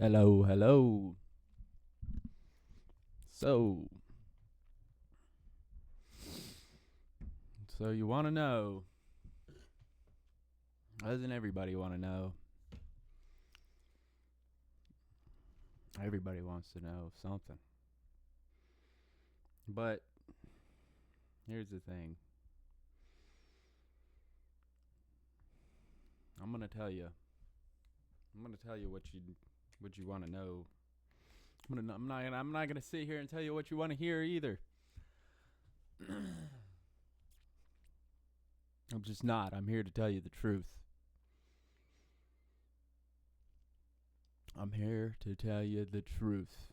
Hello, hello. So, so you want to know? Doesn't everybody want to know? Everybody wants to know something. But here's the thing. I'm gonna tell you. I'm gonna tell you what you want to know. I'm not gonna sit here and tell you what you want to hear either. I'm just not. I'm here to tell you the truth. I'm here to tell you the truth.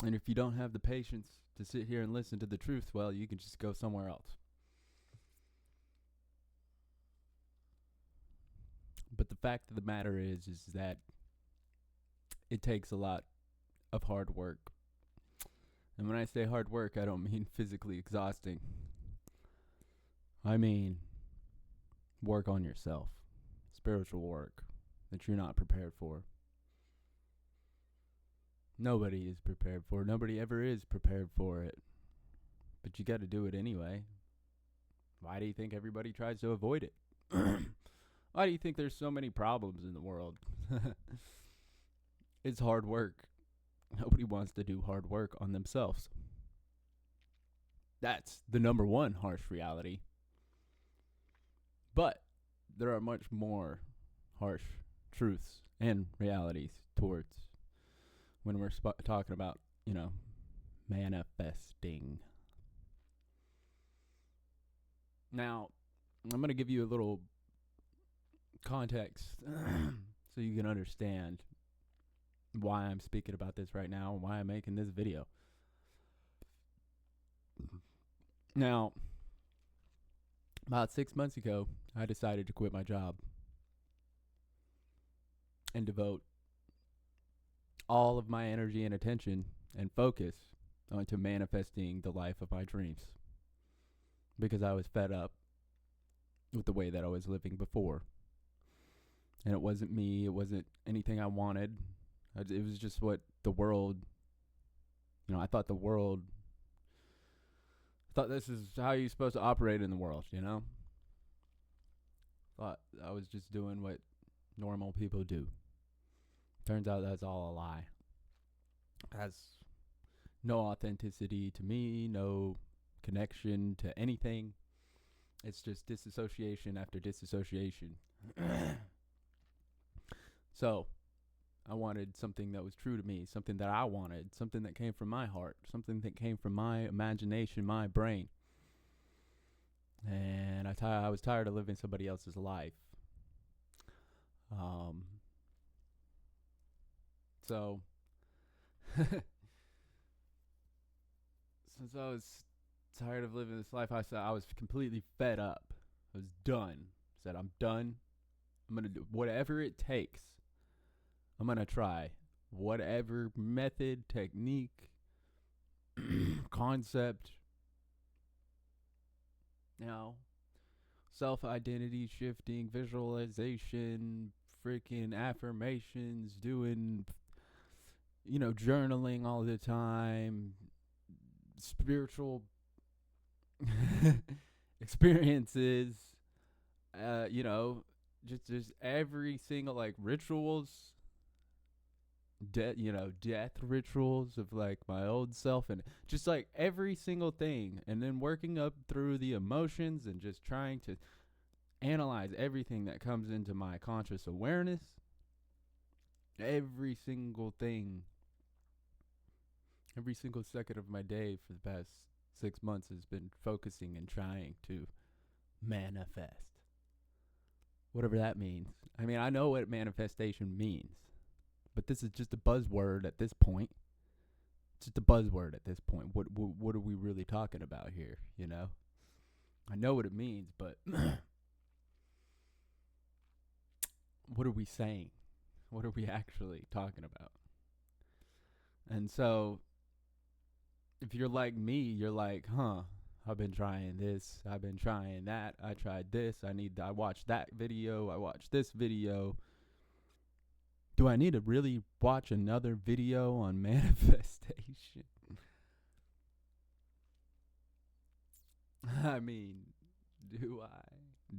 And if you don't have the patience to sit here and listen to the truth, well, you can just go somewhere else. But the fact of the matter is that it takes a lot of hard work. And when I say hard work, I don't mean physically exhausting. I mean work on yourself, spiritual work that you're not prepared for. Nobody is prepared for. Nobody ever is prepared for it. But you got to do it anyway. Why do you think everybody tries to avoid it? Why do you think there's so many problems in the world? It's hard work. Nobody wants to do hard work on themselves. That's the number one harsh reality. But there are much more harsh truths and realities towards when we're talking about, manifesting. Now, I'm going to give you a little context so you can understand why I'm speaking about this right now and why I'm making this video. Now, about 6 months ago, I decided to quit my job and devote all of my energy and attention and focus onto manifesting the life of my dreams because I was fed up with the way that I was living before. And it wasn't me, it wasn't anything I wanted. It was just what the world, I thought this is how you're supposed to operate in the world, Thought I was just doing what normal people do. Turns out that's all a lie. Has no authenticity to me, no connection to anything. It's just disassociation after disassociation. So, I wanted something that was true to me, something that I wanted, something that came from my heart, something that came from my imagination, my brain. And I was tired of living somebody else's life. So, since I was tired of living this life, I said I was completely fed up. I was done. I said, I'm done. I'm going to do whatever it takes. I'm going to try whatever method, technique, concept, self identity shifting, visualization, freaking affirmations, doing, journaling all the time, spiritual experiences, uh, you know, just every single like rituals, death rituals of like my old self and just like every single thing, and then working up through the emotions and just trying to analyze everything that comes into my conscious awareness. Every single thing, every single second of my day for the past 6 months has been focusing and trying to manifest. Whatever that means. I mean, I know what manifestation means, but this is just a buzzword at this point. It's just a buzzword at this point. What are we really talking about here, I know what it means, but what are we saying? What are we actually talking about? And so, if you're like me, you're like, I've been trying this, I've been trying that, I tried this, I watched that video, I watched this video. Do I need to really watch another video on manifestation? I mean, do I?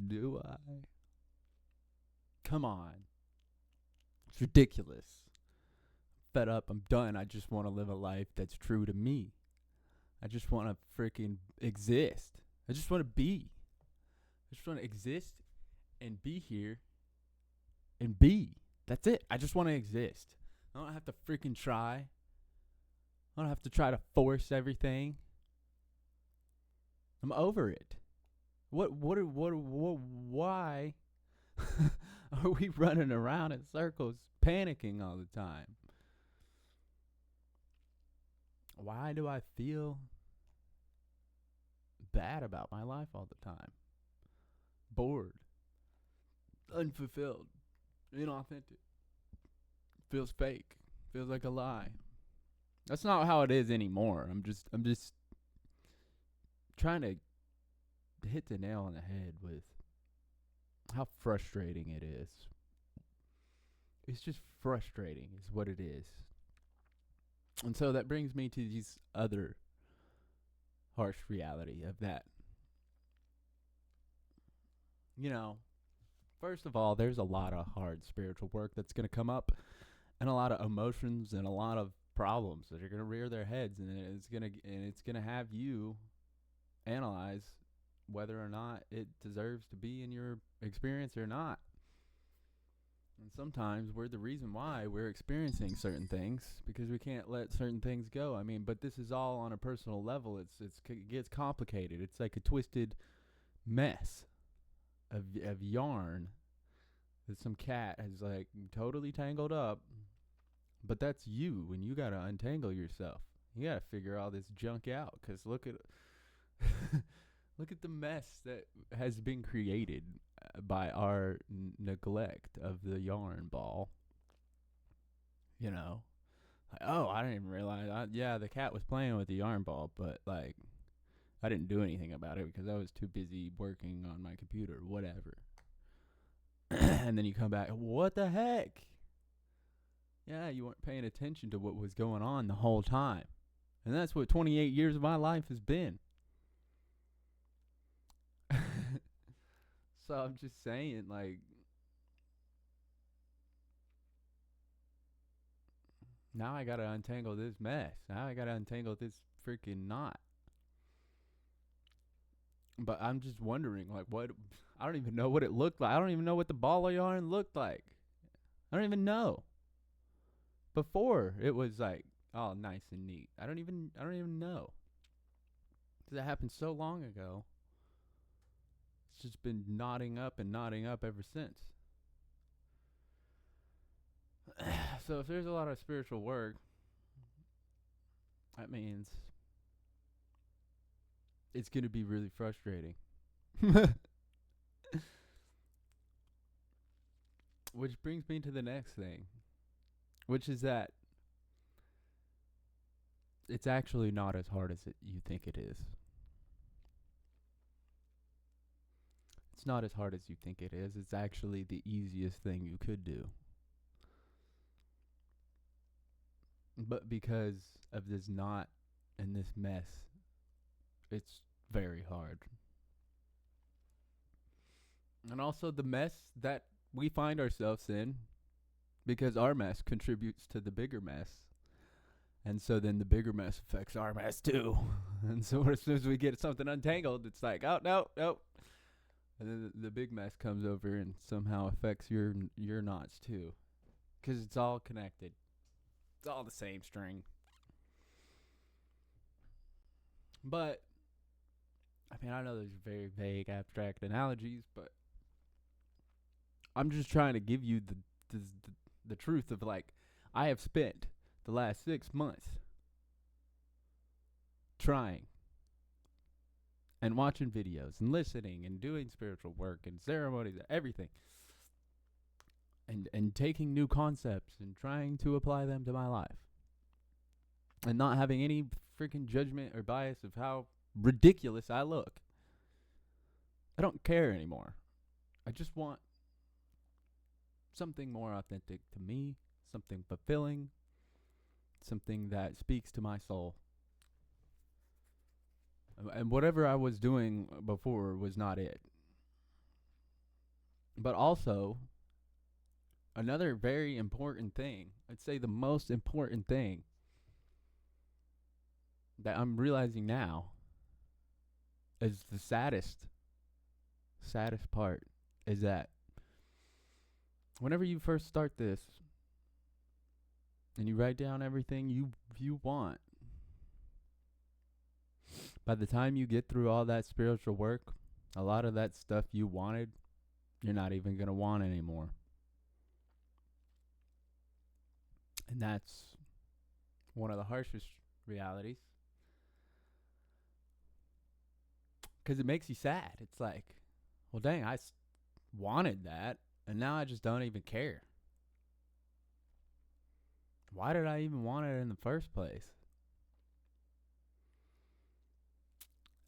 Do I? Come on. It's ridiculous. Fed up. I'm done. I just want to live a life that's true to me. I just want to freaking exist. I just want to be. I just want to exist and be here and be. That's it. I just want to exist. I don't have to freaking try. I don't have to try to force everything. I'm over it. Why are we running around in circles panicking all the time? Why do I feel bad about my life all the time? Bored, unfulfilled, inauthentic. Feels fake. Feels like a lie. That's not how it is anymore. I'm just trying to hit the nail on the head with how frustrating it is. It's just frustrating is what it is. And so that brings me to these other harsh reality of that. You know, first of all, there's a lot of hard spiritual work that's going to come up, and a lot of emotions and a lot of problems that are going to rear their heads, and it's going to have you analyze whether or not it deserves to be in your experience or not. And sometimes we're the reason why we're experiencing certain things because we can't let certain things go. I mean, but this is all on a personal level. It gets complicated. It's like a twisted mess of yarn that some cat has like totally tangled up. But that's you, and you got to untangle yourself. You got to figure all this junk out because look at look at the mess that has been created by our neglect of the yarn ball. You know, like, oh, I didn't even realize. The cat was playing with the yarn ball, but like, I didn't do anything about it because I was too busy working on my computer, whatever. And then you come back, what the heck? Yeah, you weren't paying attention to what was going on the whole time. And that's what 28 years of my life has been. So I'm just saying, like, now I gotta untangle this mess. Now I gotta untangle this freaking knot. But I'm just wondering, like, what? I don't even know what it looked like. I don't even know what the ball of yarn looked like. I don't even know. Before it was like, oh, nice and neat. I don't even know. Because it happened so long ago. It's just been knotting up ever since. So if there's a lot of spiritual work, that means it's going to be really frustrating. Which brings me to the next thing, which is that it's actually not as hard as you think it is. It's not as hard as you think it is. It's actually the easiest thing you could do. But because of this knot and this mess, it's very hard. And also the mess that we find ourselves in, because our mess contributes to the bigger mess. And so then the bigger mess affects our mess too. And so as soon as we get something untangled, it's like, oh, no. And then the big mess comes over and somehow affects your knots too. Because it's all connected. It's all the same string. But, I mean, I know there's very vague, abstract analogies, but I'm just trying to give you the truth of, like, I have spent the last 6 months trying and watching videos and listening and doing spiritual work and ceremonies, everything. And taking new concepts and trying to apply them to my life. And not having any freaking judgment or bias of how ridiculous I look. I don't care anymore. I just want something more authentic to me something fulfilling, something that speaks to my soul. And whatever I was doing before was not it. But also, another very important thing, I'd say the most important thing that I'm realizing now is the saddest part is that whenever you first start this and you write down everything you want, by the time you get through all that spiritual work, a lot of that stuff you wanted, you're not even going to want anymore. And that's one of the harshest realities. Because it makes you sad. It's like, well, dang, I wanted that, and now I just don't even care. Why did I even want it in the first place?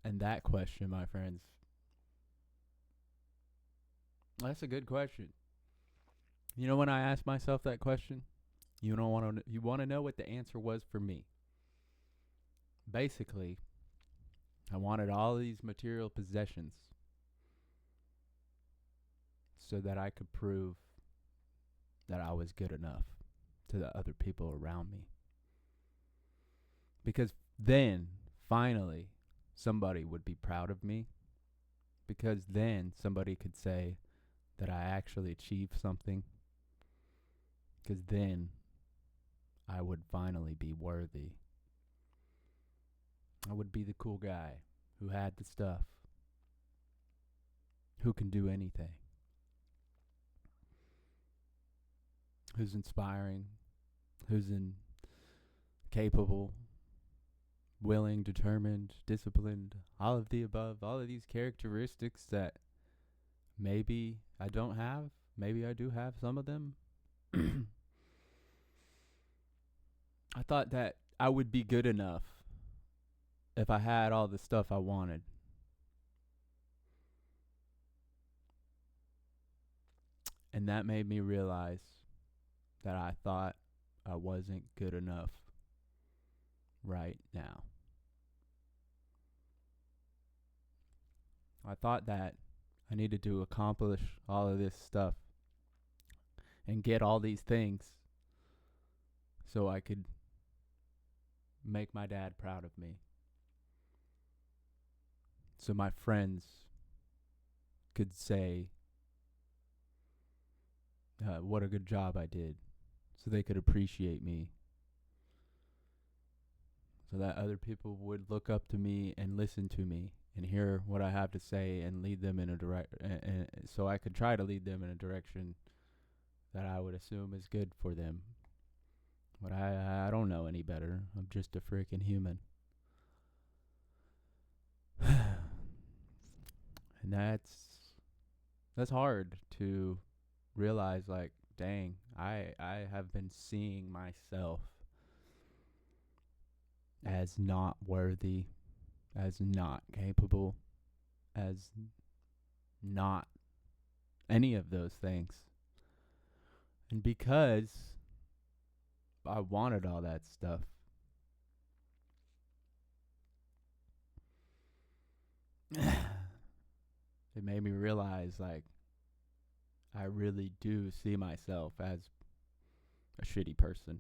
And that question, my friends, that's a good question. You know, when I asked myself that question, you want to know what the answer was for me. Basically, I wanted all these material possessions so that I could prove that I was good enough to the other people around me. Because then, finally, somebody would be proud of me. Because then somebody could say that I actually achieved something. Because then I would finally be worthy. I would be the cool guy who had the stuff, who can do anything, who's inspiring, who's capable, willing, determined, disciplined, all of the above, all of these characteristics that maybe I don't have, maybe I do have some of them. I thought that I would be good enough if I had all the stuff I wanted. And that made me realize that I thought I wasn't good enough right now. I thought that I needed to accomplish all of this stuff and get all these things so I could make my dad proud of me. So my friends could say what a good job I did. So they could appreciate me. So that other people would look up to me and listen to me and hear what I have to say and lead them in a so I could try to lead them in a direction that I would assume is good for them. But I don't know any better. I'm just a freaking human. And that's hard to realize, like, dang, I have been seeing myself as not worthy, as not capable, as not any of those things. And because I wanted all that stuff, it made me realize, like, I really do see myself as a shitty person.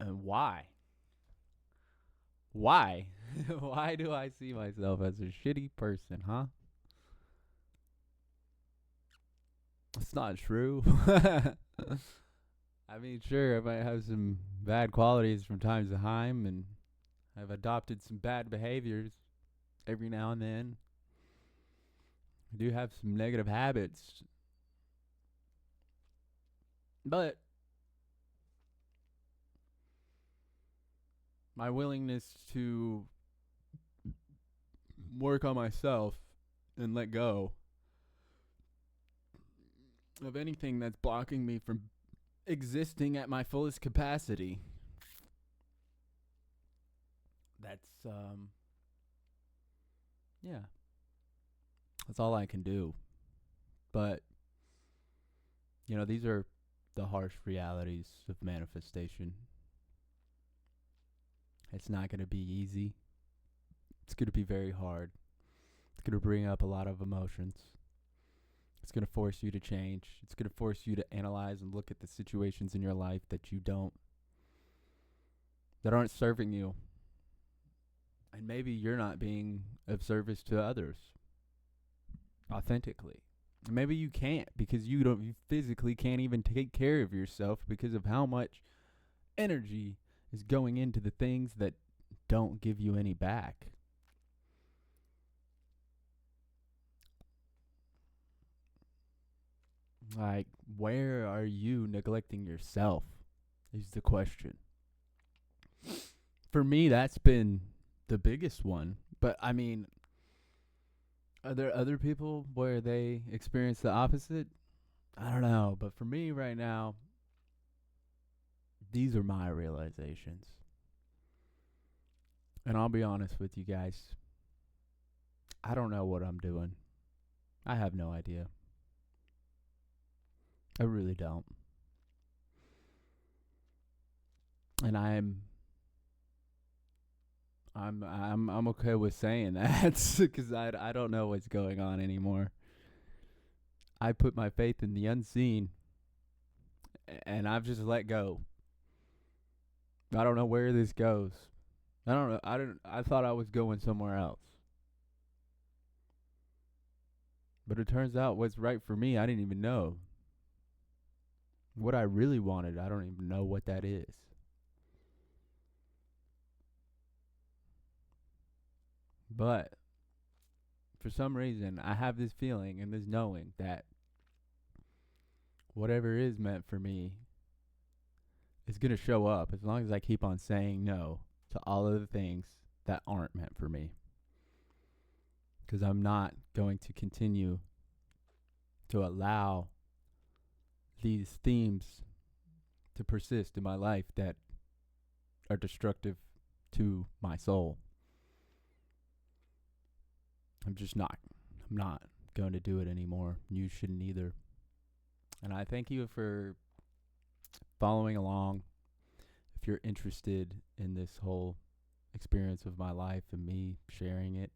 And why? Why? Why do I see myself as a shitty person, huh? It's not true. I mean, sure, I might have some bad qualities from time to time, and I've adopted some bad behaviors every now and then. I do have some negative habits. But my willingness to work on myself and let go of anything that's blocking me from existing at my fullest capacity. That's yeah. That's all I can do. But you know, these are the harsh realities of manifestation. It's not going to be easy. It's going to be very hard. It's going to bring up a lot of emotions. It's going to force you to change. It's going to force you to analyze and look at the situations in your life that aren't serving you. And maybe you're not being of service to others authentically. Maybe you can't because you physically can't even take care of yourself because of how much energy is going into the things that don't give you any back. Like, where are you neglecting yourself is the question. For me, that's been the biggest one. But, I mean, are there other people where they experience the opposite? I don't know. But for me right now, these are my realizations. And I'll be honest with you guys. I don't know what I'm doing. I have no idea. I really don't. And I'm okay with saying that because I don't know what's going on anymore. I put my faith in the unseen, and I've just let go. I don't know where this goes. I don't know. I thought I was going somewhere else, but it turns out what's right for me, I didn't even know. What I really wanted, I don't even know what that is. But for some reason, I have this feeling and this knowing that whatever is meant for me is going to show up as long as I keep on saying no to all of the things that aren't meant for me. Because I'm not going to continue to allow these themes to persist in my life that are destructive to my soul. I'm not going to do it anymore. You shouldn't either. And I thank you for following along. If you're interested in this whole experience of my life and me sharing it,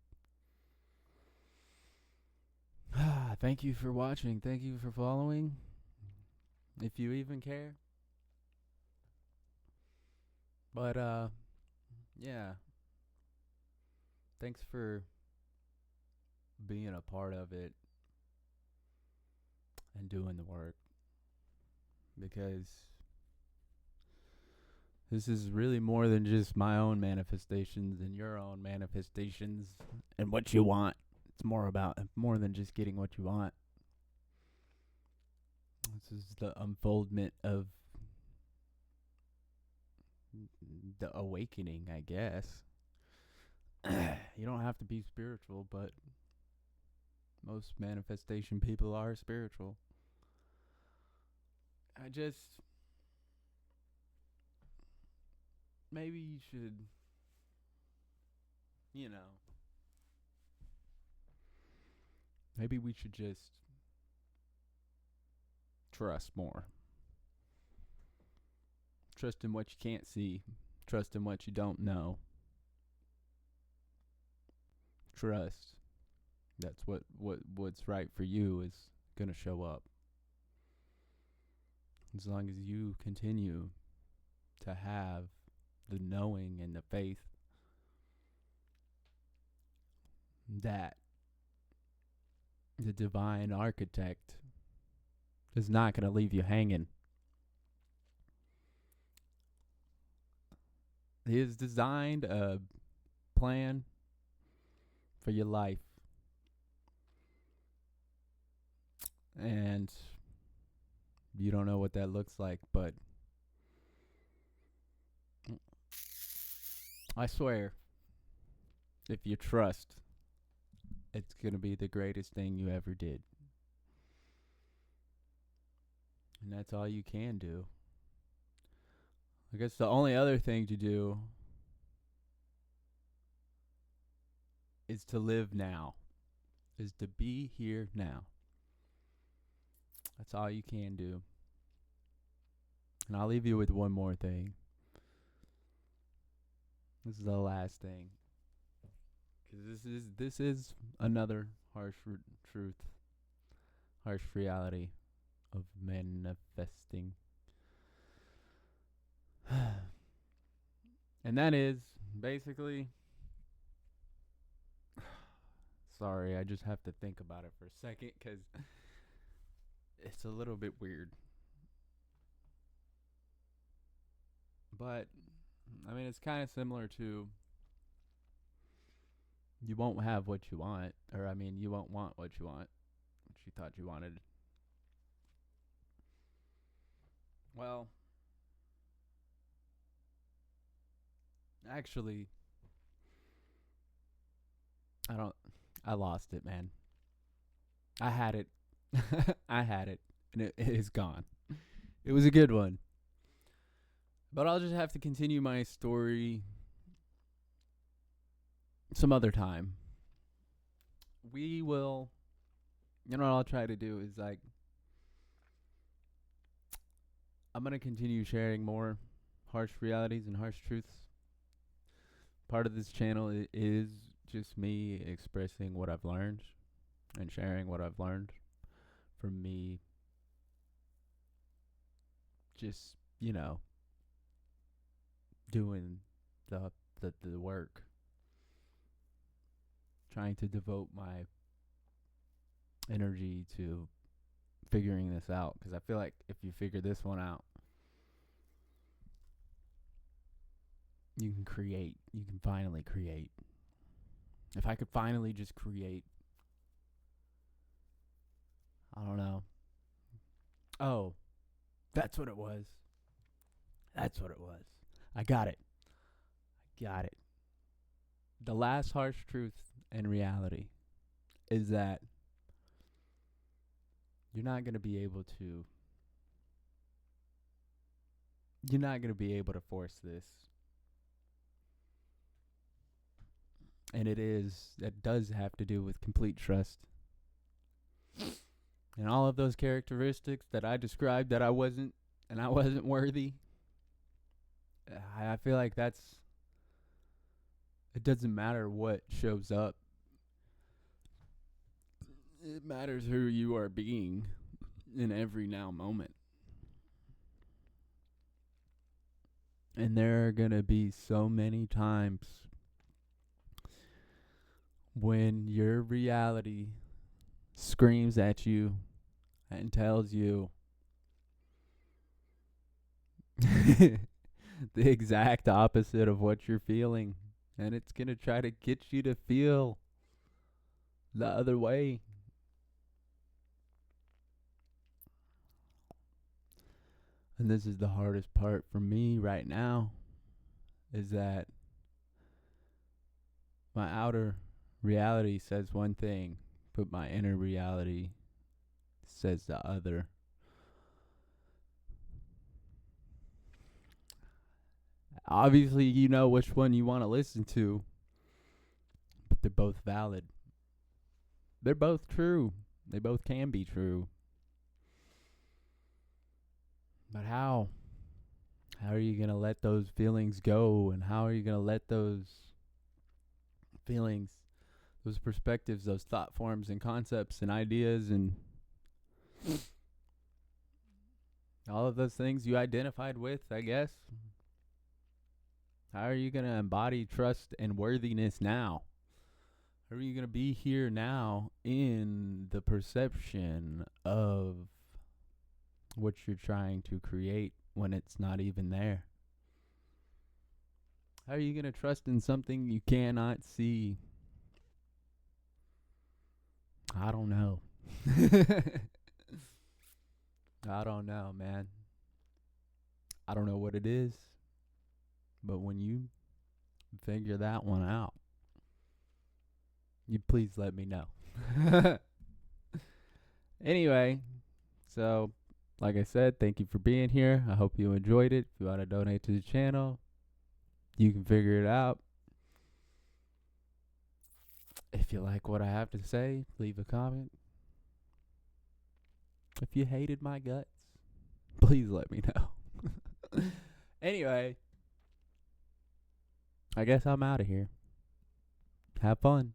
thank you for watching. Thank you for following. If you even care. But, yeah. Thanks for being a part of it and doing the work. Because this is really more than just my own manifestations and your own manifestations and what you want. It's more than just getting what you want. This is the unfoldment of the awakening, I guess. You don't have to be spiritual, but most manifestation people are spiritual. Maybe you should, maybe we should just trust more. Trust in what you can't see. Trust in what you don't know. Trust that's what's right for you is going to show up. As long as you continue to have the knowing and the faith that the divine architect is not going to leave you hanging. He has designed a plan for your life. And you don't know what that looks like, but I swear, if you trust, it's going to be the greatest thing you ever did. And that's all you can do. I guess the only other thing to do is to live now, is to be here now. That's all you can do. And I'll leave you with one more thing. This is the last thing. Because this is another truth, harsh reality of manifesting. And that is basically, sorry, I just have to think about it for a second because it's a little bit weird. But, I mean, it's kind of similar to you won't have what you want, or I mean, you won't want what you want, what you thought you wanted. Well, actually, I lost it, man. I had it. I had it, and it is gone. It was a good one. But I'll just have to continue my story some other time. We will, what I'll try to do is like, I'm going to continue sharing more harsh realities and harsh truths. Part of this channel is just me expressing what I've learned and sharing what I've learned from me. Just, doing the work, trying to devote my energy to figuring this out, because I feel like if you figure this one out, you can finally create. If I could finally just create, I don't know. Oh, that's what it was. I got it. The last harsh truth and reality is that you're not going to be able to force this. And it does have to do with complete trust. And all of those characteristics that I described that I wasn't worthy, I feel like it doesn't matter what shows up. It matters who you are being in every now moment. And there are going to be so many times when your reality screams at you and tells you the exact opposite of what you're feeling. And it's going to try to get you to feel the other way. And this is the hardest part for me right now, is that my outer reality says one thing, but my inner reality says the other. Obviously, you know which one you want to listen to, but they're both valid. They're both true. They both can be true. But how? How are you going to let those feelings go? And how are you going to let those feelings, those perspectives, those thought forms and concepts and ideas and all of those things you identified with, I guess, how are you going to embody trust and worthiness now? How are you going to be here now in the perception of what you're trying to create when it's not even there? How are you going to trust in something you cannot see? I don't know. I don't know, man. I don't know what it is. But when you figure that one out, you please let me know. Anyway, so like I said, thank you for being here. I hope you enjoyed it. If you want to donate to the channel, you can figure it out. If you like what I have to say, leave a comment. If you hated my guts, please let me know. Anyway, I guess I'm out of here. Have fun.